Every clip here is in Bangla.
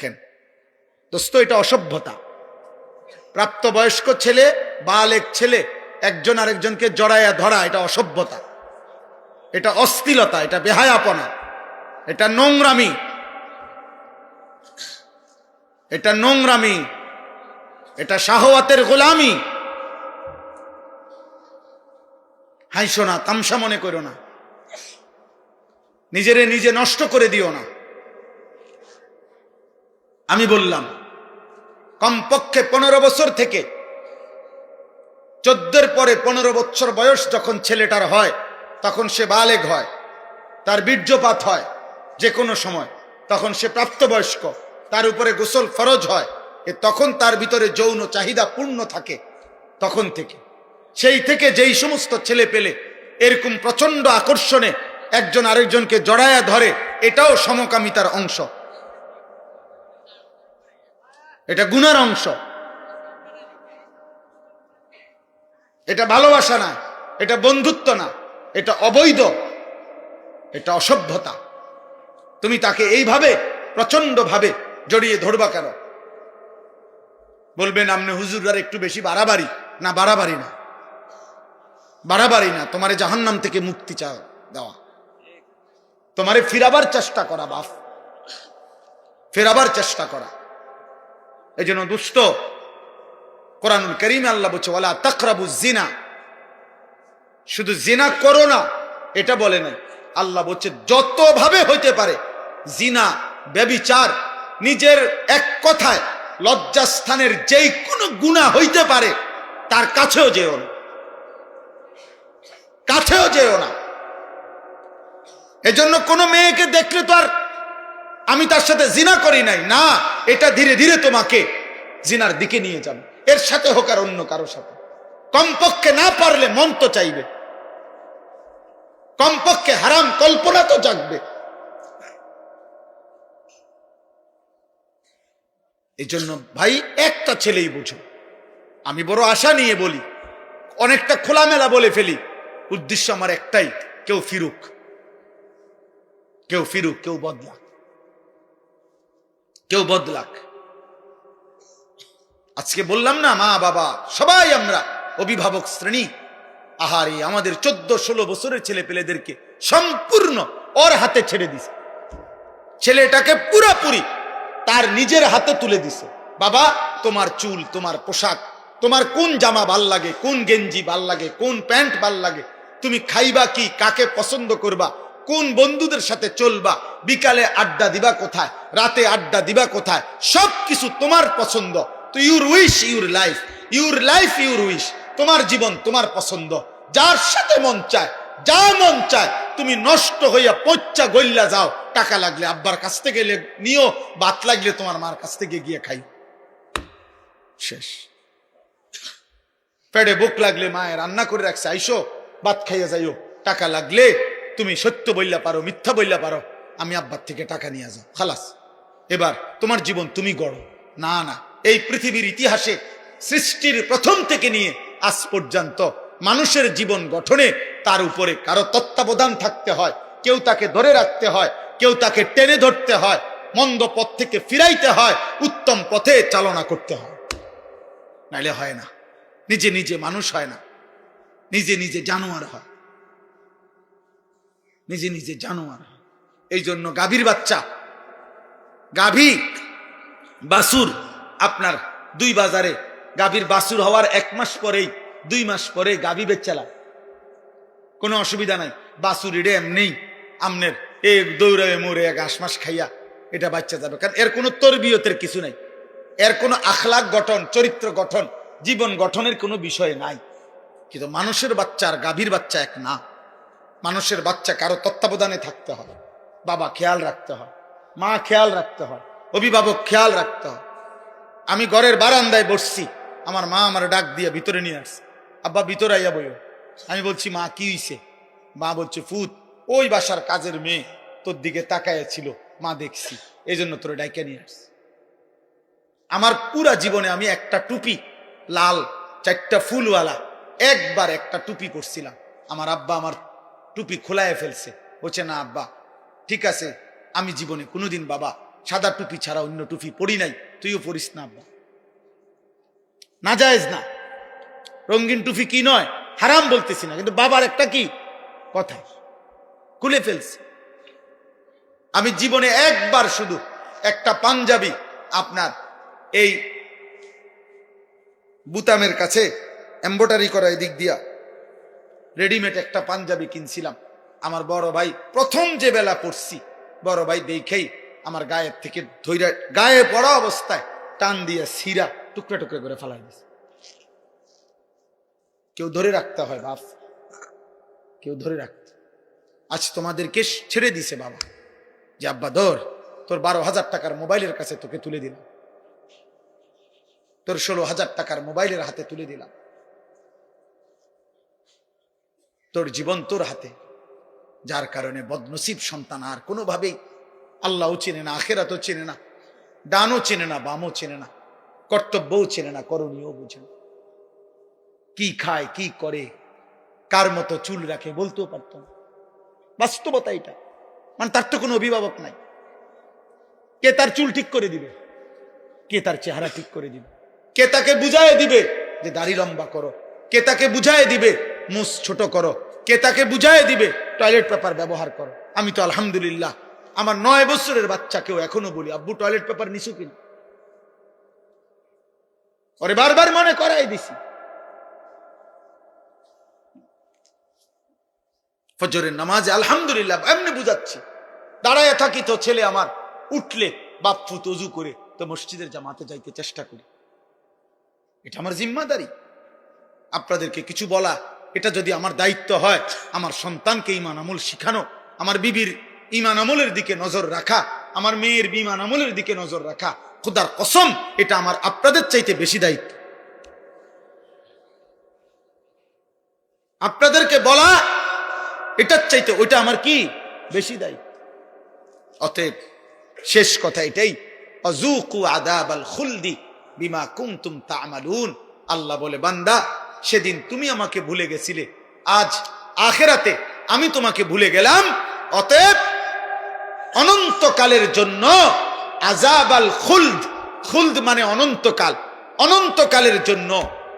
দেখেন দোস্ত, এটা অসভ্যতা। প্রাপ্তবয়স্ক ছেলে, বালেক ছেলে একজন আরেকজনকে জড়াইয়া ধরা, এটা অসভ্যতা, এটা অশ্লীলতা, এটা বেহায়াপনা, এটা নোংরামি, এটা নোংরামি, এটা শাহওয়াতের গোলামি। হাইসো না, তামসা মনে করো না, নিজেরে নিজে নষ্ট করে দিও না। আমি বললাম কমপক্ষে 15 বছর থেকে 14 পরে 15 বছর বয়স যখন ছেলেটার হয়, তখন সে বালেগ হয়, তার বীর্যপাত হয় যে কোনো সময়, তখন সে প্রাপ্তবয়স্ক, তার উপরে গোসল ফরজ হয়, তখন তার ভিতরে যৌন চাহিদা পূর্ণ থাকে। তখন থেকে, সেই থেকে যেই সমস্ত ছেলে পেলে এরকম প্রচন্ড আকর্ষণে একজন আরেকজনকে জড়ায়া ধরে, এটাও সমকামিতার অংশ, এটা গুনার অংশ, এটা ভালোবাসা না, এটা বন্ধুত্ব না, এটা অবৈধ, এটা অসভ্যতা। তুমি তাকে এইভাবে প্রচন্ড ভাবে জড়িয়ে ধরবা কেন? বলবেন আপনি হুজুররা একটু বেশি বাড়াবাড়ি। না, বাড়াবাড়ি না, বাড়াবাড়ি না, তোমারে জাহান্নাম থেকে মুক্তি দেওয়া, তোমারে ফিরাবার চেষ্টা করা, বাপ, ফেরাবার চেষ্টা করা। এই জন্য দুস্থ, কোরআনুল কারীমে আল্লাহ বলছে ওয়ালা তাকরাবু জিনা, শুধু জিনা করো না এটা বলে নাই, আল্লাহ বলছে যতভাবে হইতে পারে জিনা, ব্যভিচার, নিজের এক কথায় লজ্জাস্থানের যেই কোনো গুনাহ হইতে পারে তার কাছেও যেও না, কাছেও যেও না। এজন্য কোনো মেয়েকে দেখলে তো আর আমি তার সাথে জিনা করি নাই না, এটা ধীরে ধীরে তোমাকে জিনার দিকে নিয়ে যাবে, এর সাথে হোক আর অন্য কারোর সাথে। কমপক্ষে না পারলে মন তো চাইবে, কমপক্ষে হারাম কল্পনা তো জাগবে। এই জন্য ভাই একটা ছেলেই বুঝো, আমি বড় আশা নিয়ে বলি, অনেকটা খোলামেলা বলে ফেলি, উদ্দেশ্য আমার একটাই, কেউ ফিরুক, কেউ ফিরুক, কেউ বদলাক, কেউ বদলাক। আজকে বললাম না, মা বাবা সবাই আমরা অভিভাবক শ্রেণী, আহারে আমাদের 14-16 বছরের ছেলে পেলেদেরকে সম্পূর্ণ ওর হাতে ছেড়ে দিছে, ছেলেটাকে পুরাপুরি তার নিজের হাতে তুলে দিছে। বাবা, তোমার চুল, তোমার পোশাক, তোমার কোন জামা ভাল লাগে, কোন গেঞ্জি ভাল লাগে, কোন প্যান্ট ভাল লাগে, তুমি খাইবা কি, কাকে পছন্দ করবা, কোন বন্ধুদের সাথে চলবা, বিকালে আড্ডা দিবা কোথায়, রাতে আড্ডা দিবা কোথায়, সব কিছু তোমার পছন্দ। তো your wish your life, your life your wish, তোমার জীবন তোমার পছন্দ, যার সাথে মন চায়, যা মন চায় তুমি নষ্ট হইয়া পচ্চা গইল্লা যাও, টাকা লাগলে আব্বার কাছ থেকে নিও, ভাত লাগলে তোমার মার কাছ থেকে গিয়ে খাই, শেষ। পেটে বুক লাগলে মায়ের রান্না করে রাখছে, আইসো ভাত খাইয়া যাইও, টাকা লাগলে তুমি সত্য বললা পারো, মিথ্যা বললা পারো, আমি আব্বার থেকে টাকা নিয়ে যাও, খালাস, এবার তোমার জীবন তুমি গড়ো। না না, এই পৃথিবীর ইতিহাসে সৃষ্টির প্রথম থেকে নিয়ে আজ পর্যন্ত মানুষের জীবন গঠনে তার উপরে কারো তত্ত্বাবধান থাকতে হয়, কেউ তাকে ধরে রাখতে হয়, কেউ তাকে টেনে ধরতে হয়, মন্দ পথ থেকে ফিরাইতে হয়, উত্তম পথে চালনা করতে হয়, নাইলে হয় না। নিজে নিজে মানুষ হয় না, নিজে নিজে জানোয়ার হয়, নিজে নিজে জানোয়ার হয়। এই জন্য গাভীর বাচ্চা, গাভী বাছুর, আপনার 2 বাজারে গাভীর বাছুর হওয়ার 1 মাস পরেই 2 মাস পরে গাভী বেচালা, কোনো অসুবিধা নাই। বাছুর এটা এমনি আমনের এই দৌড়ায় মরে 1 মাস খাইয়া এটা বাচ্চা যাবে, কারণ এর কোনো তরবিয়তের কিছু নাই, এর কোনো আখলাক গঠন, চরিত্র গঠন, জীবন গঠনের কোনো বিষয় নাই। কিন্তু মানুষের বাচ্চা আর গাভীর বাচ্চা এক না। মানুষের বাচ্চা কারো তত্ত্বাবধানে থাকতে হয়, বাবা খেয়াল রাখতে হয়, মা খেয়াল রাখতে হয়, অভিভাবক খেয়াল রাখতে হয়। আমি ঘরের বারান্দায় বসছি, আমার মা আমার ডাক দিয়ে ভিতরে নিয়ে আসছে, আব্বা ভিতরে আইয়া বইও। আমি বলছি মা কি হইছে? মা বলছে ফুত, ওই বাসার কাজের মেয়ে তোর দিকে তাকায় ছিল, মা দেখছি, এই জন্য তোরে ডাইকা নিয়ে আসছে। আমার পুরা জীবনে আমি একটা টুপি লাল 4টা ফুলওয়ালা একবার একটা টুপি পরছিলাম, আমার আব্বা আমার টুপি খোলায় ফেলছে, বলছে না আব্বা ঠিক আছে, আমি জীবনে কোনোদিন বাবা সাদা টুপি ছাড়া অন্য টুপি পরি নাই, তুইও পরিস না আব্বা, নাজায়েজ না। রঙিন টুপি কি নয়, হারাম বলতেছি না, কিন্তু বাবার একটা কি কথা খুলে ফেলছে। আমি জীবনে একবার শুধু একটা পাঞ্জাবি আপনার এই বুতামের কাছে এমব্রয়ডারি করা এদিক দিয়া রেডিমেড একটা পাঞ্জাবি কিনছিলাম। আমার বড় ভাই প্রথম যে বেলা পড়ছি, বড় ভাই দেখেই আমার গায়ের থেকে ধৈর্য, গায়ে পড়া অবস্থায় টান দিয়ে সিরা টুকরা টুকরা করে ফেলাই দিছে। কেউ ধরে রাখতে হয় বাপ, কেউ ধরে রাখতে। আজ তোমাদেরকে ছেড়ে দিছে বাবা, যে আব্বা ধর, তোর 12,000 টাকার মোবাইলের কাছে তোকে তুলে দিলাম, তোর 16,000 টাকার মোবাইলের হাতে তুলে দিলাম, তোর জীবন তোর হাতে। যার কারণে বদনসিব সন্তান আর কোনোভাবেই আল্লাহও চেনে না, আখেরাতও চেনে না, ডানও চেনে না, বামও চেনে না, কর্তব্যও চেনে না, করণীয় বুঝে না। কি খায়, কি করে, কার মতো চুল রাখে বলতেও পারত না। বাস্তবতা এটা, মানে তার তো কোনো অভিভাবক নাই। কে তার চুল ঠিক করে দিবে, কে তার চেহারা ঠিক করে দিবে, কে তাকে বুঝায় দিবে যে দাড়ি লম্বা করো, কে তাকে বুঝায় দিবে মুছ ছোট করো, কে তাকে বুঝায় দিবে টয়লেট পেপার ব্যবহার করো। আমি তো আলহামদুলিল্লাহ আমার 9 বছরের বাচ্চাকেও এখনো বলি, আব্বু টয়লেট পেপার নিছু কিনা, ওরে বারবার মনে করাই দিছি। ফজরের নামাজে আলহামদুলিল্লাহ এমনি বুঝাচ্ছি, দাঁড়ায় থাকি তো ছেলে আমার উঠলে বাপ্পু তজু করে তো মসজিদের জামাতে যাইতে চেষ্টা করি। এটা আমার জিম্মাদারি। আপনাদেরকে কিছু বলা, এটা যদি আমার দায়িত্ব হয়, আমার সন্তানকে ঈমান আমল শিখানো, আমার বিবির ঈমান আমলের দিকে নজর রাখা, আমার মেয়ের ঈমান আমলের দিকে নজর রাখা, খোদার কসম এটা আমার আপনাদের চাইতে বেশি দায়িত্ব। আপনাদেরকে বলা এটার চাইতে ওইটা আমার কি বেশি দায়িত্ব। অতএব শেষ কথা এটাই, আযুকু আযাবাল খুলদি বিমা কুনতুম তা'মালুন। আল্লাহ বলে, বান্দা সেদিন তুমি আমাকে ভুলে গেছিলে, আজ আখিরাতে আমি তোমাকে ভুলে গেলাম। অতএব অনন্তকালের জন্য আযাবাল খুলদ, খুলদ মানে অনন্তকাল, অনন্তকালের জন্য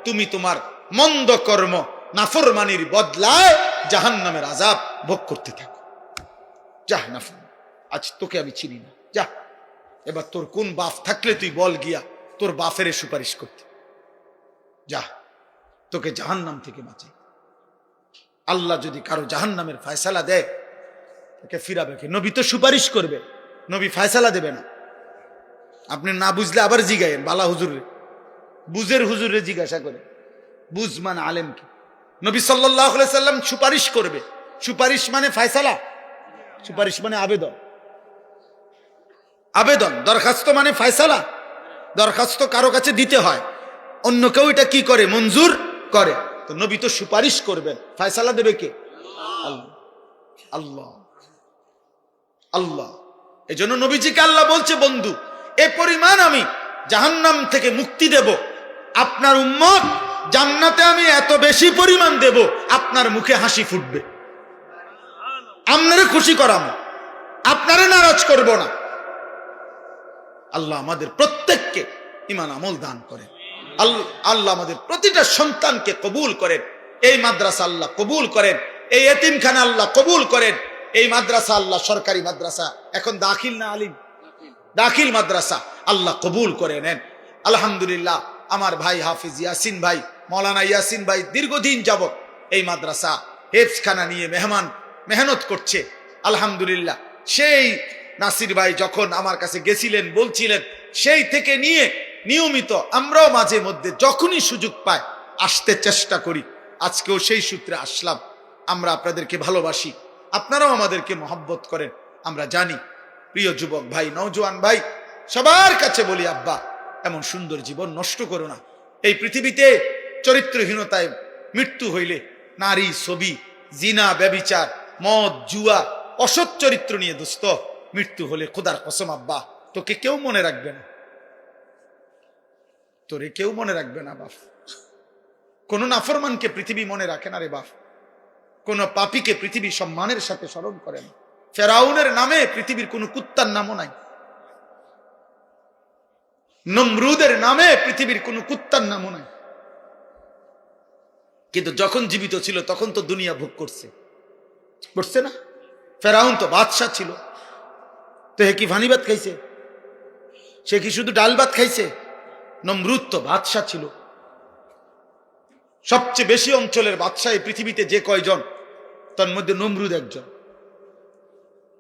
তুমি তোমার মন্দ কর্ম নাফরমানির বদলায় জাহান্নামের আযাব ভোগ করতে থাকো। যা নাফরমান, আজ তোকে আমি চিনি না, যা এবার তোর কোন বাপ থাকলে তুই বল গিয়া তোর বাপের সুপারিশ করতে, যা তোকে জাহান্নাম থেকে বাঁচাই। আল্লাহ যদি কারো জাহান্নামের ফয়সালা দেয় তাকে ফিরাবে কে? নবী তো সুপারিশ করবে, নবী ফয়সালা দেবে না। আপনি না বুঝলে আবার জিগায়েন বালা হুজুরে, বুঝের হুজুরে জিজ্ঞাসা করে, বুঝ মানে আলেম কি। নবী সাল্লাল্লাহু আলাইহি সাল্লাম সুপারিশ করবে। সুপারিশ মানে ফয়সালা, সুপারিশ মানে আবেদন, আবেদন। দরখাস্ত মানে ফয়সালা, দরখাস্ত কারো কাছে দিতে হয়, অন্য কেউ এটা কি করে মঞ্জুর করে। তো নবী তো সুপারিশ করবেন, ফয়সালা দেবে কে? আল্লাহ, আল্লাহ, আল্লাহ। এজন্য নবীজিকে আল্লাহ বলছে, বন্ধু এ পরিমাণ আমি জাহান্নাম থেকে মুক্তি দেব, আপনার উম্মত জান্নাতে আমি এত বেশি পরিমাণ দেব, আপনার মুখে হাসি ফুটবে, আপনারে খুশি করাবো, আপনারে নারাজ করব না। আল্লাহ আমাদের প্রত্যেককে ঈমান আমল দান করেন। আল্লাহ আমাদের প্রতিটা সন্তানকে কবুল করেন। এই মাদ্রাসা আল্লাহ কবুল করেন, এই এতিমখানা আল্লাহ কবুল করেন। এই মাদ্রাসা আল্লাহ সরকারি মাদ্রাসা, এখন দাখিল না আলিম, দাখিল মাদ্রাসা আল্লাহ কবুল করে নেন। আলহামদুলিল্লাহ আমার ভাই হাফিজ ইয়াসিন ভাই, মৌলানা ইয়াসিন ভাই দীর্ঘদিন যাবত এই মাদ্রাসা হেফজখানা নিয়ে মেহনত করছে। আলহামদুলিল্লাহ সেই নাসির ভাই যখন আমার কাছে গেছিলেন বলছিলেন, সেই থেকে নিয়ে নিয়মিত আমরাও মাঝে মধ্যে যখনই সুযোগ পাই আসতে চেষ্টা করি। আজকেও সেই সূত্রে আসলাম। আমরা আপনাদেরকে ভালোবাসি, আপনারাও আমাদেরকে মহব্বত করেন, আমরা জানি। প্রিয় যুবক ভাই, নওজোয়ান ভাই, সবার কাছে বলি, আব্বা এমন সুন্দর জীবন নষ্ট করো না। এই পৃথিবীতে চরিত্রহীনতায় মৃত্যু হইলে নারী, ছবি, জিনা, ব্যভিচার, মদ, জুয়া, অসৎ চরিত্র নিয়ে দোস্ত মৃত্যু হলে খোদার কসম আব্বা তোকে কেউ মনে রাখবে না, তোরে কেউ মনে রাখবে না বাপ। কোন নাফরমানকে পৃথিবী মনে রাখে না রে বাপ, কোন পাপীকে পৃথিবী সম্মানের সাথে স্মরণ করে না। ফেরাউনের নামে পৃথিবীর কোন কুত্তার নামও নাই, নমরুদের নামে পৃথিবীর কোন কুত্তার নামও নাই। কিন্তু যখন জীবিত ছিল তখন তো দুনিয়া ভোগ করছে, করছে না? ফেরাউন তো বাদশা ছিল, তো হে কি ভানি ভাত খাইছে? সে কি শুধু ডাল ভাত খাইছে? নমরুদ তো বাদশা ছিল। সবচেয়ে বেশি অঞ্চলের বাদশা এই পৃথিবীতে যে কয়জন, তার মধ্যে নমরুদ একজন।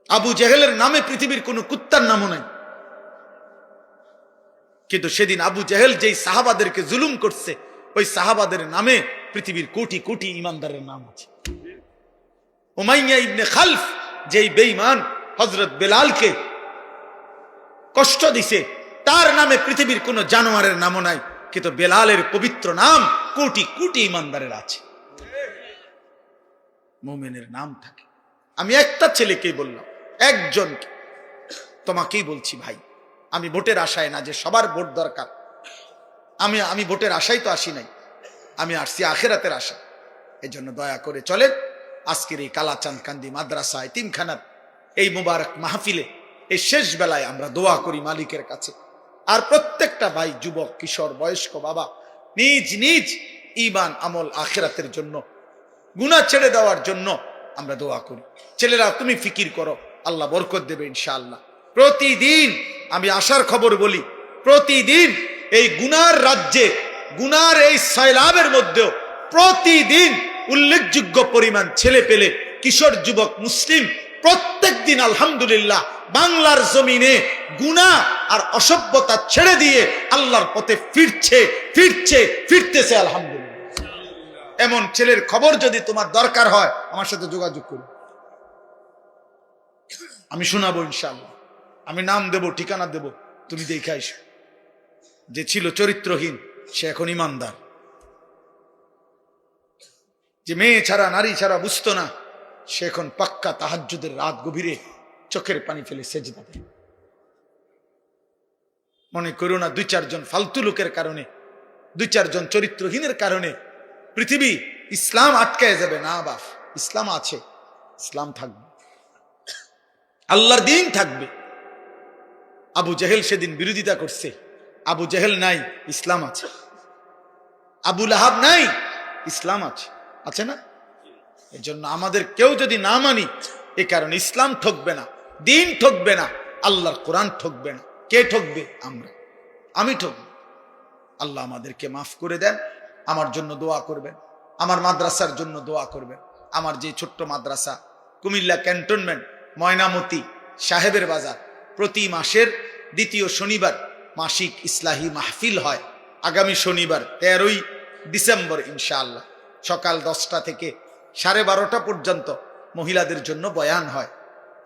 আবু জেহেলের নামে পৃথিবীর কোন কুত্তার নামও নাই। কিন্তু সেদিন আবু জেহেল যেই সাহাবাদেরকে জুলুম করছে, ওই সাহাবাদের নামে পৃথিবীর কোটি কোটি ইমানদারের নাম আছে। উমাইয়া ইবনে খালফ যেই বেঈমান হযরত বেলালকে কষ্ট দিছে, তার নামে পৃথিবীর কোন জানোয়ারের নামও নাই, কিন্তু বেলালের পবিত্র নাম কোটি কোটি ইমানদারের আছে। মুমিনের নাম থাকে। আমি একটা ছেলেকেই বললাম, একজনকে, তোমাকেই বলছি ভাই, আমি ভোটের আশায় না যে সবার ভোট দরকার, আমি ভোটের আশায় তো আসি নাই, আমি আসছি আখিরাতের আশা। এই জন্য দয়া করে চলেন আজকের এই কালাচাঁদ কান্দি মাদ্রাসা এতিমখানার এই মুবারক মাহফিলে এই শেষ বেলায় আমরা দোয়া করি মালিকের কাছে। আর প্রত্যেকটা ভাই, যুবক, কিশোর, বয়স্ক বাবা নিজ নিজ ঈমান আমল আখিরাতের জন্য, গুনাহ ছেড়ে দেওয়ার জন্য আমরা দোয়া করি। ছেলেরা তুমি ফিকির করো, আল্লাহ বরকত দেবে ইনশাআল্লাহ। প্রতিদিন আমি আশার খবর বলি, প্রতিদিন এই গুনার রাজ্যে, গুনার এই সয়লাবের মধ্যেও প্রতিদিন উল্লেখযোগ্য পরিমাণ ছেলে পেলে, কিশোর, যুবক, মুসলিম প্রত্যেক দিন আলহামদুলিল্লাহ বাংলার জমিনে গুনাহ আর অসভ্যতা ছেড়ে দিয়ে আল্লাহর পথে ফিরতেছে আলহামদুলিল্লাহ। এমন ছেলের খবর যদি তোমার দরকার হয় আমার সাথে যোগাযোগ করো, আমি শোনাবো ইনশাআল্লাহ। আমি নাম দেব, ঠিকানা দেব, তুমি দেখে আইসো। যে ছিল চরিত্রহীন সে এখন ইমানদার, যে মেয়ে ছাড়া নারী ছাড়া বুঝতো না সে এখন পাক্কা তাহাজ্জুদের রাত গভীরে চোখের পানি ফেলে সেজদা দেয়। মনে করো না 2-4 জন ফালতু লোকের কারণে, 2-4 জন চরিত্রহীনের কারণে পৃথিবী ইসলাম আটকায় যাবে না। বাপ, ইসলাম আছে, ইসলাম থাকবে, আল্লাহর দিন থাকবে। আবু জেহেল সেদিন বিরোধিতা করছে, আবু জেহেল নাই, ইসলাম আছে। আবু লাহাব নাই, ইসলাম আছে, আছে না? এর জন্য আমাদের কেউ যদি না মানি, এ কারণে ইসলাম ঠকবে না, দিন ঠকবে না, আল্লাহর কোরআন ঠকবে না। কে ঠকবে? আমরা, আমি ঠকব। আল্লাহ আমাদেরকে মাফ করে দেন। আমার জন্য দোয়া করবেন, আমার মাদ্রাসার জন্য দোয়া করবেন। আমার যে ছোট্ট মাদ্রাসা কুমিল্লা ক্যান্টনমেন্ট ময়নামতি সাহেবের বাজার, প্রতি মাসের দ্বিতীয় শনিবার মাসিক ইসলাহি মাহফিল হয়। আগামী শনিবার 13ই ডিসেম্বর ইনশাআল্লাহ সকাল 10টা থেকে 12:30 পর্যন্ত মহিলাদের জন্য বয়ান হয়।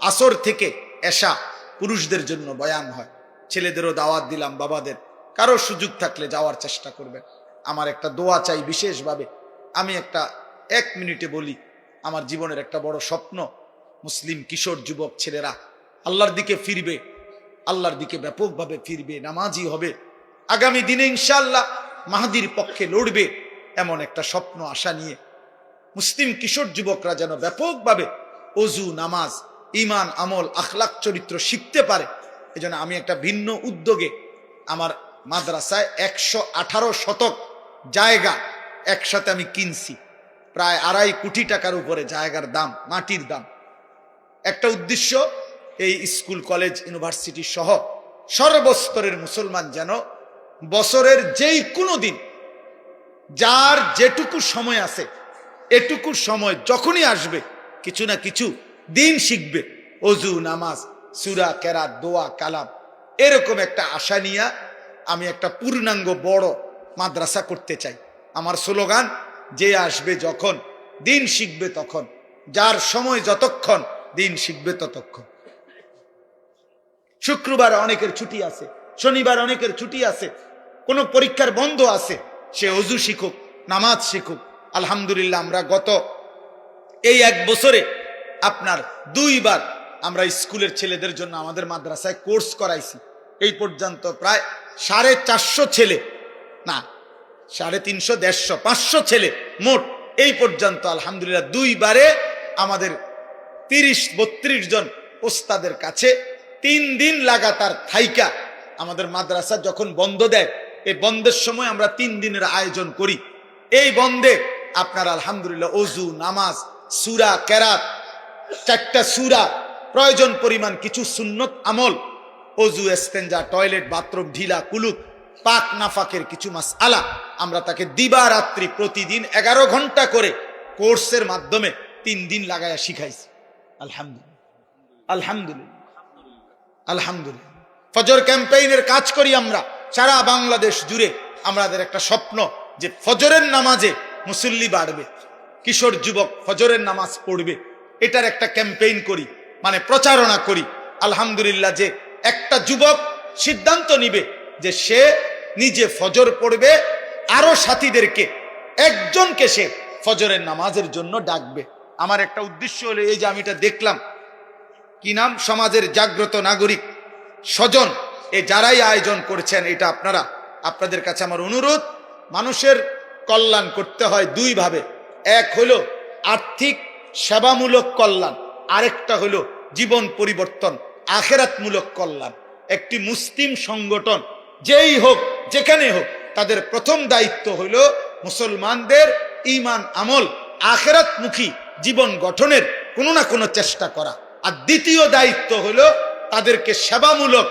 আসর থেকে এশা পুরুষদের জন্য বয়ান হয়। ছেলেদেরও দাওয়াত দিলাম, বাবাদের কারো সুযোগ থাকলে যাওয়ার চেষ্টা করবেন। আমার একটা দোয়া চাই বিশেষভাবে। আমি একটা 1 মিনিটে বলি, আমার জীবনের একটা বড় স্বপ্ন, মুসলিম কিশোর যুবক ছেলেরা আল্লাহর দিকে ফিরবে, আল্লাহর দিকে ব্যাপকভাবে ফিরবে, নামাজি হবে, আগামী দিনে ইনশাআল্লাহ মাহদির পক্ষে লড়বে, এমন একটা স্বপ্ন আশা নিয়ে মুসলিম কিশোর যুবকরা যেন ব্যাপকভাবে ওযু, নামাজ, ঈমান, আমল, আখলাক, চরিত্র শিখতে পারে। এজন্য আমি একটা ভিন্ন উদ্যোগে আমার মাদ্রাসায় 118 শতক জায়গা একসাথে আমি কিনছি, প্রায় 2.5 কোটি টাকার উপরে জায়গার দাম, মাটির দাম। একটা উদ্দেশ্য, এই স্কুল, কলেজ, ইউনিভার্সিটি সহ সর্বস্তরের মুসলমান যেন বছরের যেই কোনো দিন, যার যেটুকু সময় আছে, এটুকু সময় যখনই আসবে কিছু না কিছু দিন শিখবে, ওযু, নামাজ, সূরা, কেরাত, দোয়া, কালাম, এরকম একটা আশা নিয়ে আমি একটা পূর্ণাঙ্গ বড় মাদ্রাসা করতে চাই। আমার স্লোগান, যে আসবে যখন দিন শিখবে তখন, যার সময় যতক্ষণ দিন শিখবে ততক্ষণ। শুক্রবার অনেকের ছুটি আছে, শনিবার অনেকের ছুটি আছে, কোনো পরীক্ষার বন্ধ আছে, সে ওযু শিখুক, নামাজ শিখুক। আলহামদুলিল্লাহ আমরা গত এই 1 বছরে আপনার 2 বার আমরা স্কুলের ছেলেদের জন্য আমাদের মাদ্রাসায় কোর্স করাইছি। এই পর্যন্ত প্রায় 450 ছেলে, না 350, 150, 500 ছেলে মোট এই পর্যন্ত আলহামদুলিল্লাহ 2 বারে আমাদের 30-32 জন ওস্তাদের কাছে 3 দিন লাগাতার থাইকা আমাদের মাদ্রাসা যখন বন্ধ দেয়, এই বন্ধের সময় আমরা 3 দিনের আয়োজন করি। এই বন্ধে আপনারা আলহামদুলিল্লাহ ওযু, নামাজ, সূরা কেরাত, 4টা সূরা, প্রয়োজন পরিমাণ কিছু সুন্নত আমল, ওযু, ইস্তেঞ্জা, টয়লেট, বাথরুম, ঢিলা, কুলুপ, পাক নাফাকের কিছু মাসআলা আমরা তাকে দিবারাত্রি প্রতিদিন 11 ঘন্টা করে কোর্সের মাধ্যমে 3 দিন লাগায়া শিখাইছি। আলহামদুলিল্লাহ, আলহামদুলিল্লাহ, আলহামদুলিল্লাহ। ফজর ক্যাম্পেইনের কাজ করি আমরা সারা বাংলাদেশ জুড়ে। আমাদের একটা স্বপ্ন যে ফজরের নামাজে মুসল্লি বাড়বে, কিশোর যুবক ফজরের নামাজ পড়বে, এটার একটা ক্যাম্পেইন করি, মানে প্রচারণা করি। আলহামদুলিল্লাহ, যে একটা যুবক সিদ্ধান্ত নিবে যে সে নিজে ফজর পড়বে, আরো সাথীদেরকে একজনকে সে ফজরের নামাজের জন্য ডাকবে। আমার একটা উদ্দেশ্য হলো এই যে আমি এটা দেখলাম, কি নাম, সমাজের জাগ্রত নাগরিক স্বজন, এ যারাই আয়োজন করেছেন, এটা আপনাদের কাছে আমার অনুরোধ, মানুষের কল্যাণ করতে হয় 2 ভাবে। এক হলো আর্থিক সেবামূলক কল্যাণ, আরেকটা হলো জীবন পরিবর্তন, আখিরাতমূলক কল্যাণ। একটি মুসলিম সংগঠন যেই হোক, যেখানে হোক, তাদের প্রথম দায়িত্ব হলো মুসলমানদের ঈমান আমল আখিরাতমুখী জীবন গঠনের কোনো না কোনো চেষ্টা করা। আর দ্বিতীয় দায়িত্ব হলো তাদেরকে সেবামূলক,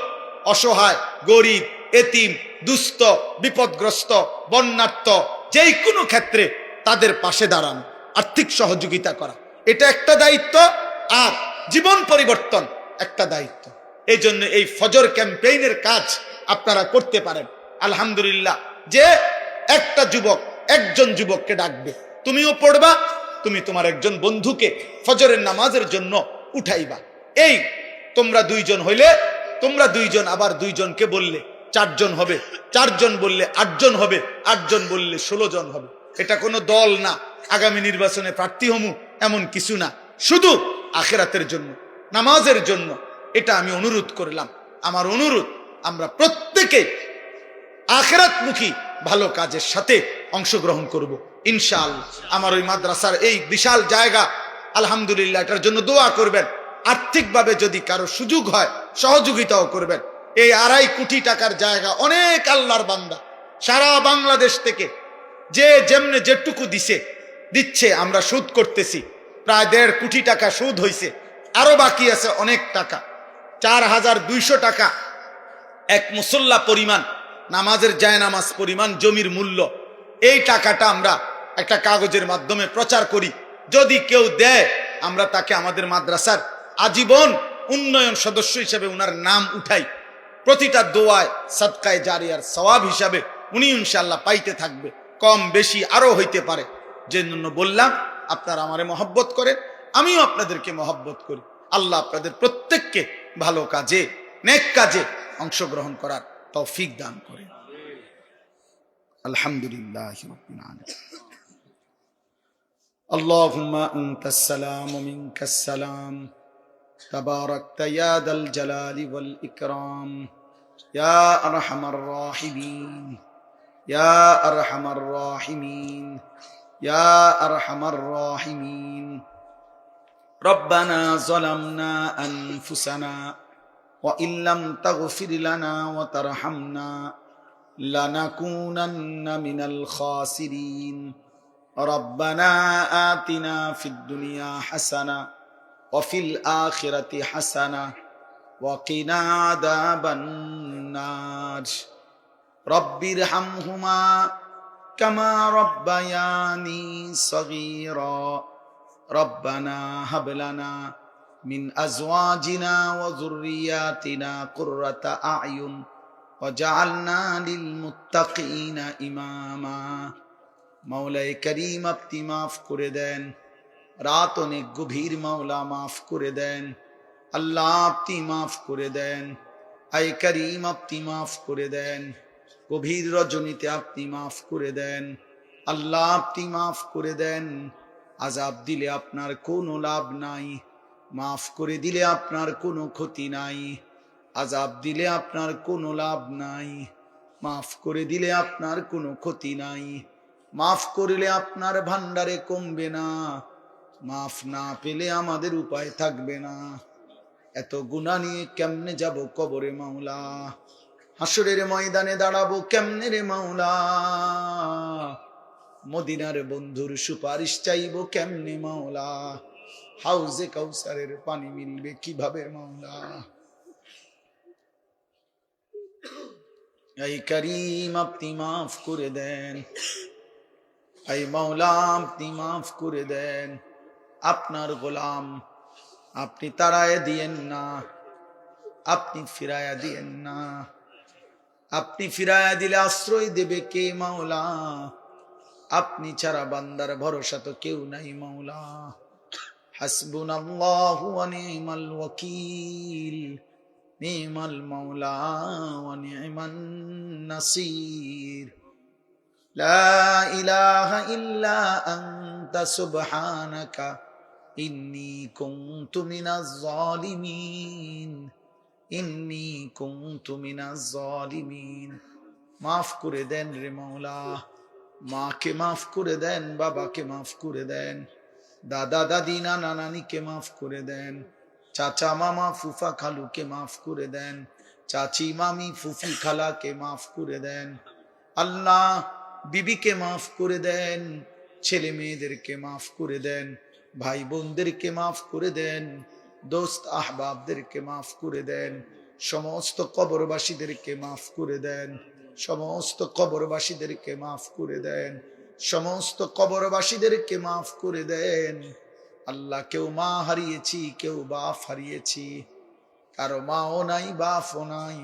অসহায়, গরিব, এতিম, দুস্থ, বিপদগ্রস্ত, বন্যার্থ, যেই কোনো ক্ষেত্রে তাদের পাশে দাঁড়ানো, আর্থিক সহযোগিতা করা, এটা একটা দায়িত্ব। আর জীবন পরিবর্তন একটা দায়িত্ব। এই জন্য এই ফজর ক্যাম্পেইনের কাজ আপনারা করতে পারেন। আলহামদুলিল্লাহ, যে একটা যুবক একজন যুবককে ডাকবে, তুমিও পড়বা, তুমি তোমার একজন বন্ধুকে ফজরের নামাজের জন্য উঠাইবা। এই তোমরা 2 জন হইলে, তোমরা 2 জন আবার 2 জনকে বললে 4 জন হবে, 4 জন বললে 8 জন হবে, 8 জন বললে 16 জন হবে। এটা কোনো দল না, আগামী নির্বাচনে প্রার্থী হমু এমন কিছু না, শুধু আখিরাতের জন্য, নামাজের জন্য। এটা আমি অনুরোধ করলাম। আমার অনুরোধ, আমরা প্রত্যেকে আখিরাতমুখী ভালো কাজের সাথে অংশগ্রহণ করব ইনশাআল্লাহ। আমার ওই মাদ্রাসার এই বিশাল জায়গা, আলহামদুলিল্লাহ, এটার জন্য দোয়া করবেন। আর্থিকভাবে যদি কারো সুযোগ হয় সহযোগিতাও করবেন। এই 2.5 কোটি টাকার জায়গা, অনেক আল্লাহর বান্দা সারা বাংলাদেশ থেকে যে যেমনে যেটুকু দিচ্ছে, আমরা সুদ করতেছি, প্রায় 1.5 কোটি টাকা সুদ হয়েছে, আরো বাকি আছে অনেক টাকা। 4200 টাকা এক মুসল্লা পরিমাণ, নামাজের জায়নামাজ পরিমাণ জমির মূল্য। এই টাকাটা আমরা একটা কাগজের মাধ্যমে প্রচার করি, যদি কেউ দেয় আমরা তাকে আমাদের মাদ্রাসার আজীবন উন্নয়ন সদস্য হিসেবে উনার নাম উঠাই। প্রতিটা দোয়ায় সাদকায়ে জারিয়ার সওয়াব হিসাবে উনি ইনশাআল্লাহ পাইতে থাকবে, কম বেশি আরো হইতে পারে। যে জন্য বললাম, আপনারা আমারে মহব্বত করেন, আমিও আপনাদেরকে মহব্বত করি। আল্লাহ আপনাদের প্রত্যেককে ভালো কাজে, নেক কাজে অংশগ্রহণ করার তৌফিক দান করেন। আলহামদুলিল্লাহি রাব্বিল আলামিন। আল্লাহুম্মা আনতাস সালাম ওয়া মিনকাস সালাম, তাবারাকতা ইয়া দাল জালালি ওয়াল ইকরাম, ইয়া আরহামার রাহিমিন, ইয়া আরহামার রাহিমিন, ইয়া আরহামার রাহিমিন। রব্বানা যালামনা আনফুসানা ওয়া ইল্লাম তাগফির লানা ওয়া তারহামনা লানাকুনান্না মিনাল খাসিরিন। রব্বানা আতিনা ফিদ দুনিয়া হাসানা ওয়া ফিল আখিরাতি হাসানা ওয়া কিনা আযাবান নার। রব্বিরহামহুমা কামা রব্বায়ানি সগীরা। রব্বানা হাব লানা মিন আজওয়াজিনা ওয়া যুররিয়াতিনা কুররাতা আ'য়ুন ওয়াজআলনা লিল মুত্তাকিনা ইমামা। মাওলায়ে কারীম, আপনি মাফ করে দেন, রাত অনেক গভীর, মাওলা মাফ করে দেন। আল্লাহ আপনি মাফ করে দেন, আয় কারীম আপনি মাফ করে দেন। গভীর রজনীতে আপনি মাফ করে দেন, আল্লাহ আপনি মাফ করে দেন। আযাব দিলে আপনার কোনো লাভ নাই, মাফ করে দিলে আপনার কোনো ক্ষতি নাই। আযাব দিলে আপনার কোনো লাভ নাই, মাফ করে দিলে আপনার কোনো ক্ষতি নাই। মাফ করলে আপনার ভান্ডারে কমবে না, মাফ না পেলে আমাদের উপায় থাকবে না। এত গুনাহ নিয়ে কেমনে যাব কবরে মাওলা? হাসরের ময়দানে দাঁড়াবো কেমনে রে মাওলা, মদিনার বন্ধুর সুপারিশ চাইবো কেমনে মাওলা, হাউজে কাউসারের পানি মিলবে কিভাবে মাওলা। এই করিম আপনি মাফ করে দেন, এই মাওলা আপনি মাফ করে দেন। আপনার গোলাম, আপনি তাড়ায় দিয়েন না, আপনি ফিরায়া দিয়েন না। আপনি ফিরায়া দিলে আশ্রয় দেবে কে মাওলা, আপনি ছাড়া বান্দার ভরসা তো কেউ নাই মাওলা। হাসবুনাল্লাহু ওয়া নি'মাল ওয়াকিল, নি'মাল মাওলা ওয়া নি'মান নাসির। লা ইলাহা ইল্লা আনতা সুবহানাকা ইন্নী কুনতু মিনাজ জালিমিন, ইন্নী কুনতু মিনাজ জালিমিন। মাফ করে দেন রে মাওলা, মাকে মাফ করে দেন, বাবাকে মাফ করে দেন, দাদা দাদি নানা নানিকে মাফ করে দেন, চাচা মামা ফুফা খালুকে মাফ করে দেন, চাচি মামি ফুফি খালাকে মাফ করে দেন। আল্লাহ বিবিকে মাফ করে দেন, ছেলে মেয়েদেরকে মাফ করে দেন, ভাই বোনদেরকে মাফ করে দেন, দোস্ত আহবাবদেরকে মাফ করে দেন, সমস্ত কবরবাসীদেরকে মাফ করে দেন, সমস্ত কবরবাসীদেরকে মাফ করে দেন, সমস্ত কবরবাসীদেরকে মাফ করে দেন। আল্লাহ কেউ মা হারিয়েছি, কেউ বাপ হারিয়েছি, কারো মাও নাই বাপও নাই।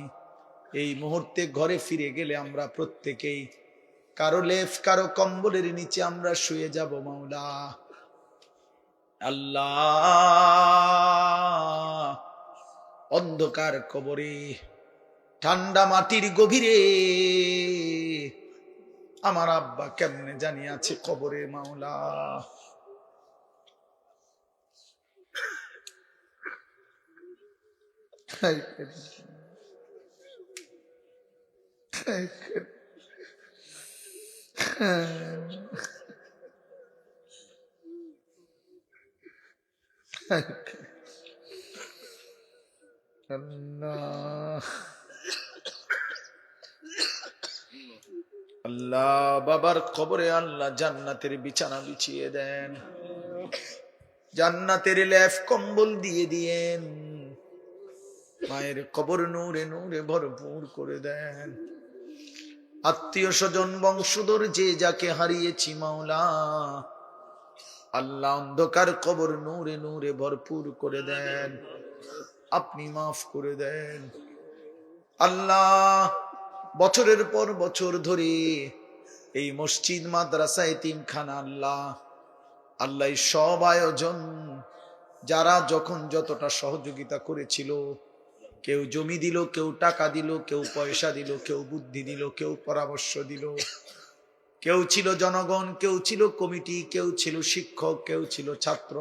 এই মুহূর্তে ঘরে ফিরে গেলে আমরা প্রত্যেকেই কারো লেফ কারো কম্বলের নিচে আমরা শুয়ে যাব মাওলা। আল্লাহ অন্ধকার কবরে ঠান্ডা মাটির গভীরে আমার আব্বা কেমনে জানি আছে কবরে মাওলা। আল্লাহ আল্লাহ বাবার কবরে আল্লাহ জান্নাতের বিছানা বিছিয়ে দেন, জান্নাতের লেফ কম্বল দিয়ে দিয়েন, মায়ের কবর নূরে নূরে ভরপুর করে দেন। আত্মীয় স্বজন বংশধর যে যাকে হারিয়েছি মাওলা, আল্লাহ অন্ধকার কবর নূরে নূরে ভরপুর করে দেন, আপনি মাফ করে দেন। আল্লাহ বছরের পর বছর ধরে এই মসজিদ মাদ্রাসা এতিমখানা আল্লাহ আল্লাহ সব আয়োজন যারা যখন যতটা সহযোগিতা করেছিল, কেউ জমি দিল, কেউ টাকা দিল, কেউ পয়সা দিল, কেউ বুদ্ধি দিল, কেউ পরামর্শ দিল, কেউ ছিল জনগণ, কেউ ছিল কমিটি, কেউ ছিল শিক্ষক, কেউ ছিল ছাত্র,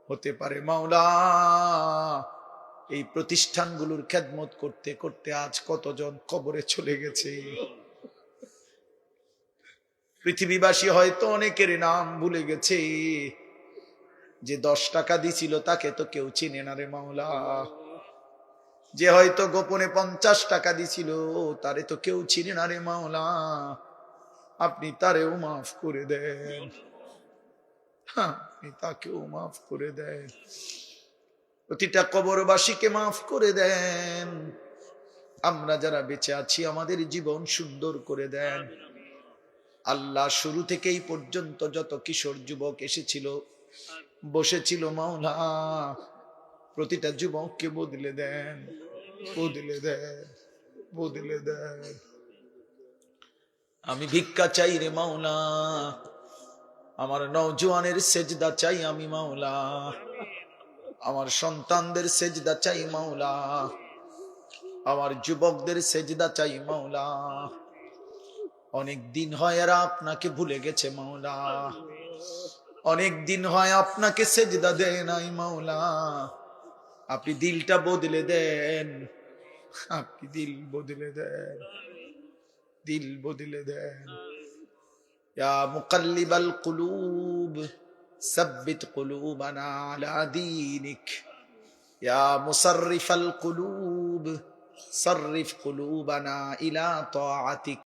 হতে পারে মাওলা। এই প্রতিষ্ঠানগুলোর খেদমত করতে করতে আজ কতজন কবরে চলে গেছে। পৃথিবীবাসী হয়তো অনেকের নাম ভুলে গেছে, যে 10 টাকা দিছিল তাকে তো কেউ চিনে না রে মাওলা, যে হয়তো গোপনে 50 টাকা দিছিল তারে তো কেউ চিনে না রে মাওলা, আপনি তারেও মাফ করে দেন, আপনি তাকেও মাফ করে দেন, প্রতিটা কবরবাসীকে মাফ করে দেন। আমরা যারা বেঁচে আছি আমাদের জীবন সুন্দর করে দেন আল্লাহ। শুরু থেকেই পর্যন্ত যত কিশোর যুবক এসেছিল বসেছিল মাওলা, প্রতিটা যুবককে বদলে দেন, বদলে দেন, বদলে দেন। আমি ভিক্ষা চাই রে মাওলা, আমার নওজোয়ানের সেজদা চাই আমি মাওলা, আমার সন্তানদের সেজদা চাই মাওলা, আমার যুবকদের সেজদা চাই মাওলা। অনেক দিন হয় এরা আপনাকে ভুলে গেছে মাওলা, অনেক দিন হয় আপনাকে সেজদা দেয় নাই মাওলা, আপনি দিলটা বদলে দেন, আপনি দিল বদলে দেন, দিল বদলে দেন। ইয়া মুকাল্লিবাল কুলুব সাব্বিত কুলুবানা আলা দীনিক, ইয়া মুসাররিফাল কুলুব সাররিফ কুলুবানা ইলা তাআতিক।